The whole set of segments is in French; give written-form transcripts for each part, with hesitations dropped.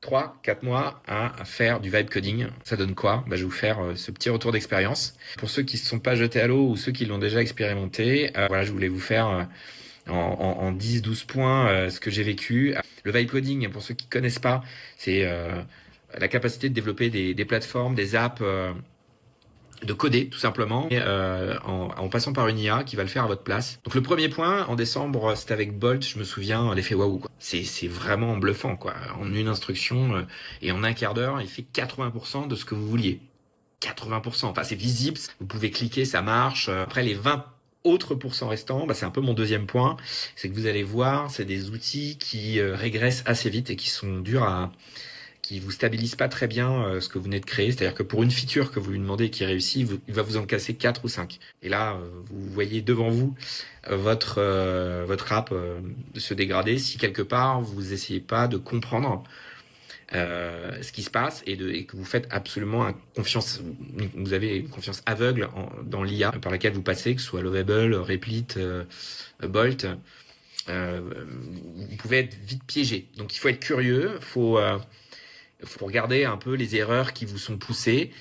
3-4 mois à faire du vibe coding. Ça donne quoi? Je vais vous faire ce petit retour d'expérience. Pour ceux qui ne se sont pas jetés à l'eau ou ceux qui l'ont déjà expérimenté, voilà, je voulais vous faire en 10-12 points ce que j'ai vécu. Le vibe coding, pour ceux qui connaissent pas, c'est la capacité de développer des plateformes, des apps, de coder tout simplement, en passant par une IA qui va le faire à votre place. Donc le premier point, en décembre, c'était avec Bolt, je me souviens, l'effet waouh, quoi. C'est vraiment bluffant, quoi. En une instruction et en un quart d'heure, il fait 80% de ce que vous vouliez. 80%, enfin c'est visible, vous pouvez cliquer, ça marche. Après les 20 autres pourcents restants, c'est un peu mon deuxième point, c'est que vous allez voir, c'est des outils qui régressent assez vite et qui vous stabilise pas très bien ce que vous venez de créer. C'est-à-dire que pour une feature que vous lui demandez et qui réussit, il va vous en casser 4 ou 5. Et là, vous voyez devant vous votre app se dégrader si quelque part vous essayez pas de comprendre ce qui se passe et que vous faites absolument confiance, vous avez une confiance aveugle dans l'IA par laquelle vous passez, que ce soit Lovable, Replit, Bolt. Vous pouvez être vite piégé. Donc il faut être curieux, faut regarder un peu les erreurs qui vous sont poussées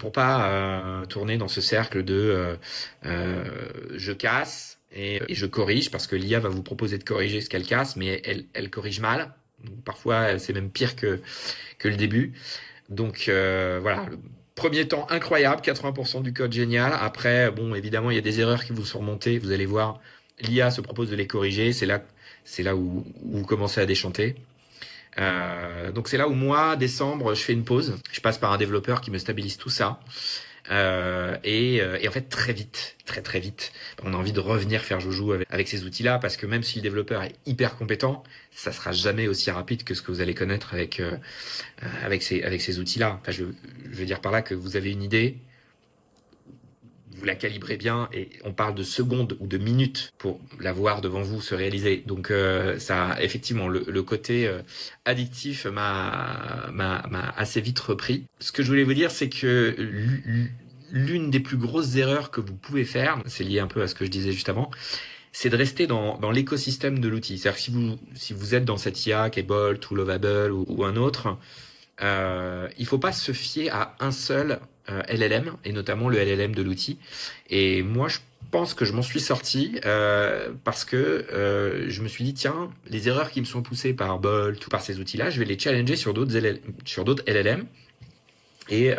pour pas tourner dans ce cercle de je casse et je corrige, parce que l'IA va vous proposer de corriger ce qu'elle casse, mais elle corrige mal. Donc, parfois, c'est même pire que le début. Donc voilà, le premier temps incroyable, 80% du code génial. Après, bon, évidemment, il y a des erreurs qui vous sont remontées. Vous allez voir, l'IA se propose de les corriger. C'est là où vous commencez à déchanter. Donc c'est là où moi, décembre, je fais une pause. Je passe par un développeur qui me stabilise tout ça. Et en fait, très vite, très vite, on a envie de revenir faire joujou avec ces outils-là, parce que même si le développeur est hyper compétent, ça sera jamais aussi rapide que ce que vous allez connaître avec ces outils-là. Enfin, je veux dire par là que vous avez une idée, vous la calibrez bien, et on parle de secondes ou de minutes pour la voir devant vous se réaliser. Donc ça, effectivement, le côté addictif m'a assez vite repris. Ce que je voulais vous dire, c'est que l'une des plus grosses erreurs que vous pouvez faire, c'est lié un peu à ce que je disais juste avant, c'est de rester dans l'écosystème de l'outil. C'est-à-dire que si vous êtes dans cette IA qui est Bolt ou Lovable ou un autre, il faut pas se fier à un seul LLM, et notamment le LLM de l'outil. Et moi, je pense que je m'en suis sorti parce que je me suis dit, tiens, les erreurs qui me sont poussées par Bolt ou par ces outils-là, je vais les challenger sur d'autres LLM. Et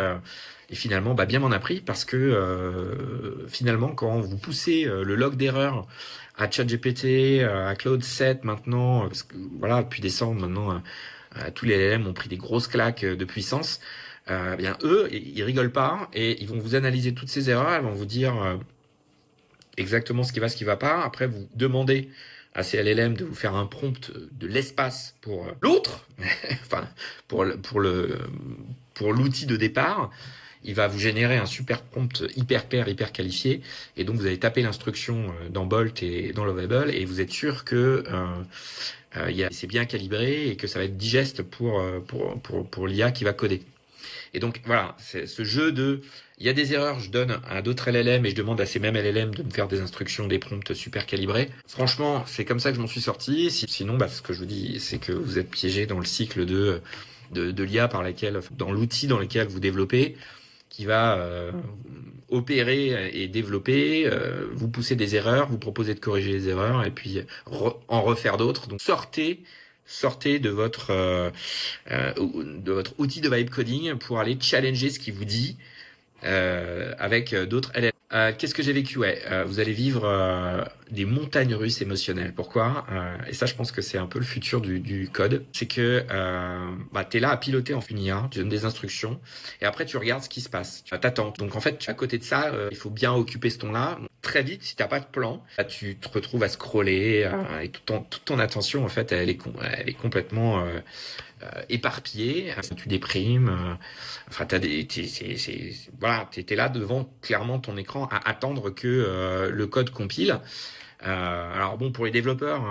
finalement, bien m'en a pris, parce que finalement, quand vous poussez le log d'erreur à ChatGPT, à Claude 7 maintenant, parce que voilà, depuis décembre maintenant, tous les LLM ont pris des grosses claques de puissance. Eux, ils rigolent pas, et ils vont vous analyser toutes ces erreurs. Ils vont vous dire exactement ce qui va, ce qui va pas. Après, vous demandez à ces LLM de vous faire un prompt de l'espace pour l'autre, enfin pour l'outil de départ. Il va vous générer un super prompt hyper pair, hyper qualifié, et donc vous allez taper l'instruction dans Bolt et dans Lovable, et vous êtes sûr que c'est bien calibré et que ça va être digeste pour l'IA qui va coder. Et donc voilà, c'est ce jeu il y a des erreurs, je donne à d'autres LLM et je demande à ces mêmes LLM de me faire des instructions, des prompts super calibrés. Franchement, c'est comme ça que je m'en suis sorti. Sinon, ce que je vous dis, c'est que vous êtes piégé dans le cycle de l'IA dans l'outil dans lequel vous développez, qui va opérer et développer, vous pousser des erreurs, vous proposer de corriger les erreurs, et puis en refaire d'autres. Donc sortez de votre outil de vibe coding pour aller challenger ce qui vous dit avec d'autres LLM. Qu'est-ce que j'ai vécu? Vous allez vivre des montagnes russes émotionnelles. Pourquoi? Et ça, je pense que c'est un peu le futur du code. C'est que t'es là à piloter en une IA, tu donnes des instructions, et après tu regardes ce qui se passe. Tu t'attends. Donc en fait, à côté de ça, il faut bien occuper ce ton-là. Très vite, si t'as pas de plan, tu te retrouves à scroller, et toute ton attention, en fait, elle est complètement éparpillée. Tu déprimes. Enfin, t'es là devant clairement ton écran à attendre que le code compile. Alors bon, pour les développeurs,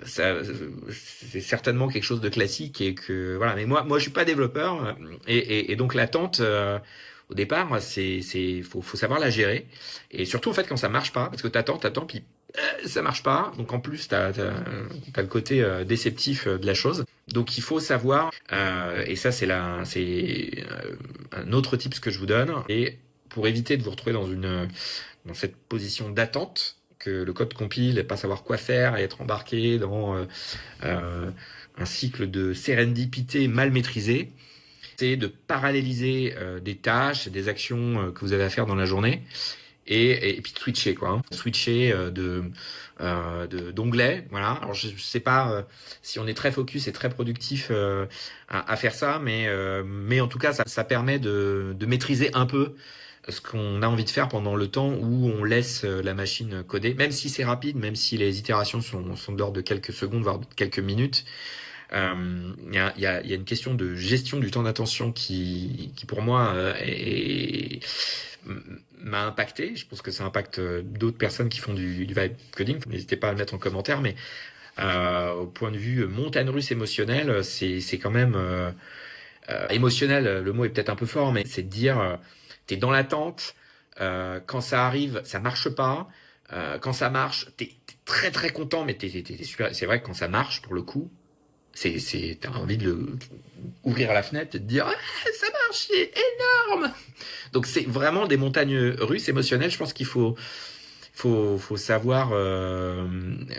c'est certainement quelque chose de classique, et que voilà. Mais moi, je suis pas développeur, et donc l'attente. Au départ, faut savoir la gérer, et surtout en fait quand ça marche pas, parce que t'attends, puis ça marche pas. Donc en plus t'as le côté déceptif de la chose. Donc il faut savoir, et ça un autre tip que je vous donne, et pour éviter de vous retrouver dans cette position d'attente, que le code compile et pas savoir quoi faire et être embarqué dans euh, un cycle de sérendipité mal maîtrisé, c'est de paralléliser des tâches, des actions que vous avez à faire dans la journée et puis de switcher quoi, hein. Switcher d'onglet, voilà. Alors je sais pas si on est très focus et très productif à faire ça, mais en tout cas ça permet de maîtriser un peu ce qu'on a envie de faire pendant le temps où on laisse la machine coder, même si c'est rapide, même si les itérations sont de l'ordre de quelques secondes, voire de quelques minutes. Il y a une question de gestion du temps d'attention qui pour moi m'a impacté. Je pense que ça impacte d'autres personnes qui font du vibe coding. N'hésitez pas à le mettre en commentaire, mais au point de vue montagne russe émotionnelle, c'est quand même émotionnel. Le mot est peut-être un peu fort, mais c'est de dire t'es dans l'attente. Quand ça arrive, ça marche pas. Quand ça marche, t'es très très content, mais t'es super. C'est vrai que quand ça marche, pour le coup, t'as envie de ouvrir la fenêtre et de dire ah, ça marche, c'est énorme. Donc c'est vraiment des montagnes russes émotionnelles. Je pense qu'il faut savoir,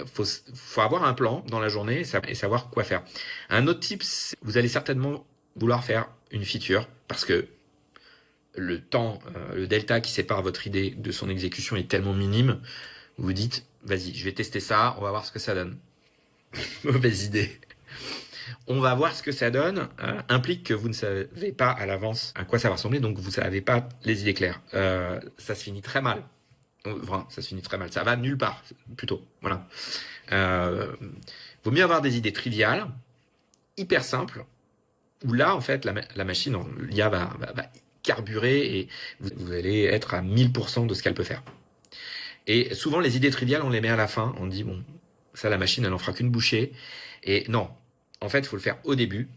faut avoir un plan dans la journée et savoir quoi faire. Un autre tip, vous allez certainement vouloir faire une feature parce que le temps, le delta qui sépare votre idée de son exécution est tellement minime. Vous vous dites, vas-y, je vais tester ça, on va voir ce que ça donne. Mauvaise idée. On va voir ce que ça donne, implique que vous ne savez pas à l'avance à quoi ça va ressembler, donc vous savez pas les idées claires. Ça se finit très mal. Enfin, ça se finit très mal. Ça va nulle part, plutôt. Voilà. Vaut mieux avoir des idées triviales, hyper simples, où là, en fait, la machine, l'IA va carburer et vous allez être à 1000% de ce qu'elle peut faire. Et souvent, les idées triviales, on les met à la fin. On dit, bon, ça, la machine, elle en fera qu'une bouchée. Et non, en fait, il faut le faire au début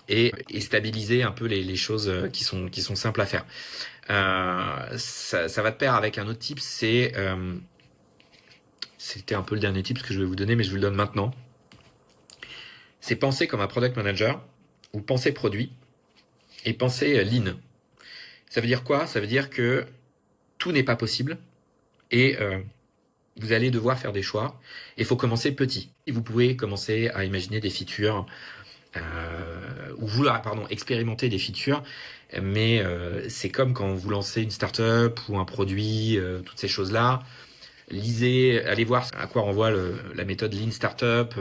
et stabiliser un peu les choses qui sont simples à faire. Ça va de pair avec un autre tip, c'était un peu le dernier tip que je vais vous donner, mais je vous le donne maintenant. C'est penser comme un product manager ou penser produit et penser lean. Ça veut dire quoi? Ça veut dire que tout n'est pas possible et vous allez devoir faire des choix. Il faut commencer petit. Et vous pouvez commencer à imaginer des features ou vouloir, expérimenter des features. Mais c'est comme quand vous lancez une startup ou un produit, toutes ces choses-là. Lisez, allez voir à quoi renvoie la méthode Lean Startup,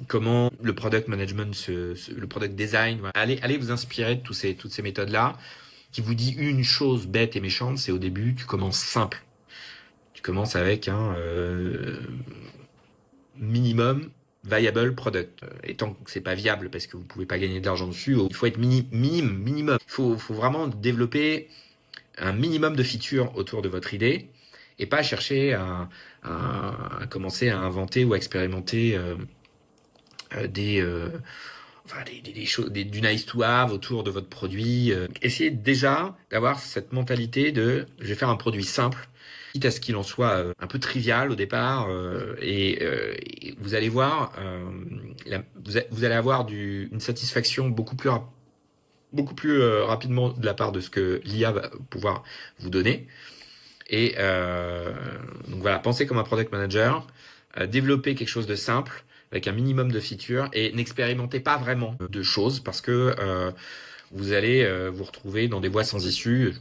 comment le product management, le product design. Voilà. Allez vous inspirer de toutes ces méthodes-là. Qui vous dit une chose bête et méchante, c'est au début, tu commences simple. Tu commences avec un minimum viable product. Et tant que c'est pas viable parce que vous pouvez pas gagner de l'argent dessus, il faut être minimum. Il faut vraiment développer un minimum de features autour de votre idée et pas chercher à commencer à inventer ou à expérimenter des choses, du nice to have autour de votre produit. Essayez déjà d'avoir cette mentalité de je vais faire un produit simple, quitte à ce qu'il en soit un peu trivial au départ, et vous allez voir, vous allez avoir une satisfaction beaucoup plus rapidement de la part de ce que l'IA va pouvoir vous donner. Et donc voilà, pensez comme un product manager, développez quelque chose de simple avec un minimum de features et n'expérimentez pas vraiment de choses parce que vous allez vous retrouver dans des voies sans issue.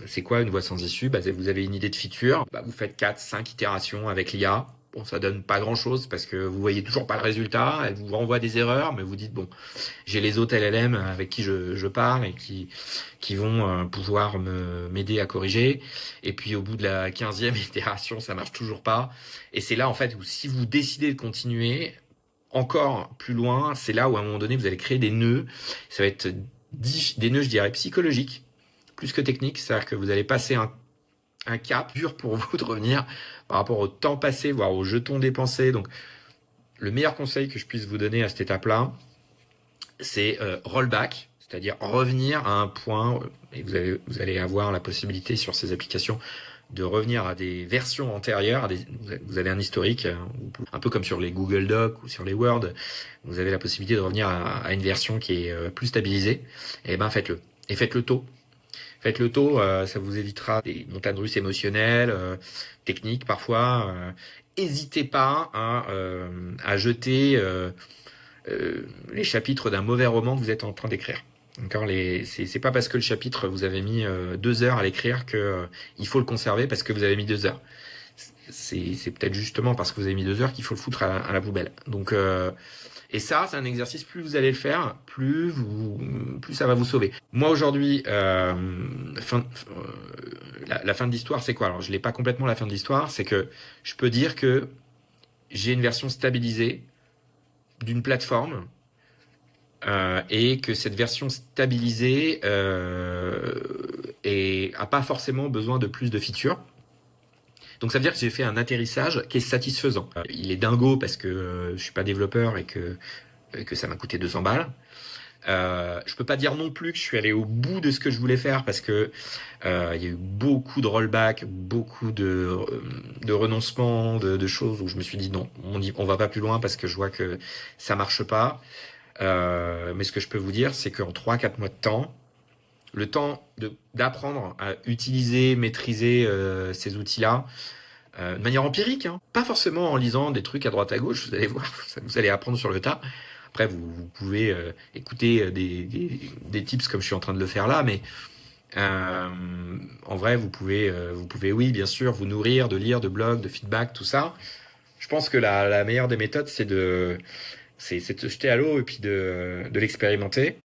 C'est quoi une voie sans issue? Vous avez une idée de feature, vous faites 4-5 itérations avec l'IA. Bon, ça donne pas grand-chose parce que vous voyez toujours pas le résultat. Elle vous renvoie des erreurs, mais vous dites bon, j'ai les autres LLM avec qui je parle et qui vont pouvoir m'aider à corriger. Et puis au bout de la 15e itération, ça marche toujours pas. Et c'est là en fait où si vous décidez de continuer encore plus loin, c'est là où à un moment donné vous allez créer des nœuds. Ça va être des nœuds, je dirais, psychologiques plus que techniques. C'est-à-dire que vous allez passer un cap dur pour vous de revenir par rapport au temps passé, voire aux jetons dépensés. Donc, le meilleur conseil que je puisse vous donner à cette étape-là, c'est rollback, c'est-à-dire revenir à un point, et vous allez avoir la possibilité sur ces applications de revenir à des versions antérieures, vous avez un historique, un peu comme sur les Google Docs ou sur les Word, vous avez la possibilité de revenir à une version qui est plus stabilisée, et ben faites-le. Et faites-le tôt. Faites-le tôt, ça vous évitera des montagnes russes émotionnelles, techniques parfois. N'hésitez pas à jeter les chapitres d'un mauvais roman que vous êtes en train d'écrire. D'accord, c'est pas parce que le chapitre vous avez mis 2 heures à l'écrire que il faut le conserver parce que vous avez mis 2 heures. C'est peut-être justement parce que vous avez mis 2 heures qu'il faut le foutre à la poubelle. Donc et ça, c'est un exercice, plus vous allez le faire, plus ça va vous sauver. Moi aujourd'hui, la fin de l'histoire, c'est quoi? Alors je l'ai pas complètement la fin de l'histoire, c'est que je peux dire que j'ai une version stabilisée d'une plateforme et que cette version stabilisée a pas forcément besoin de plus de features. Donc ça veut dire que j'ai fait un atterrissage qui est satisfaisant. Il est dingo parce que je suis pas développeur et que ça m'a coûté 200 balles. Je peux pas dire non plus que je suis allé au bout de ce que je voulais faire parce que il y a eu beaucoup de rollback, beaucoup de renoncements, de choses où je me suis dit non, on va pas plus loin parce que je vois que ça marche pas. Mais ce que je peux vous dire, c'est qu'en 3-4 mois de temps, le temps d'apprendre à utiliser, maîtriser ces outils-là de manière empirique, hein. Pas forcément en lisant des trucs à droite à gauche, vous allez voir, vous allez apprendre sur le tas. Après, vous pouvez écouter des tips comme je suis en train de le faire là, mais en vrai, vous pouvez, oui, bien sûr, vous nourrir de lire, de blogs, de feedback, tout ça. Je pense que la meilleure des méthodes, c'est de se jeter à l'eau et puis de l'expérimenter.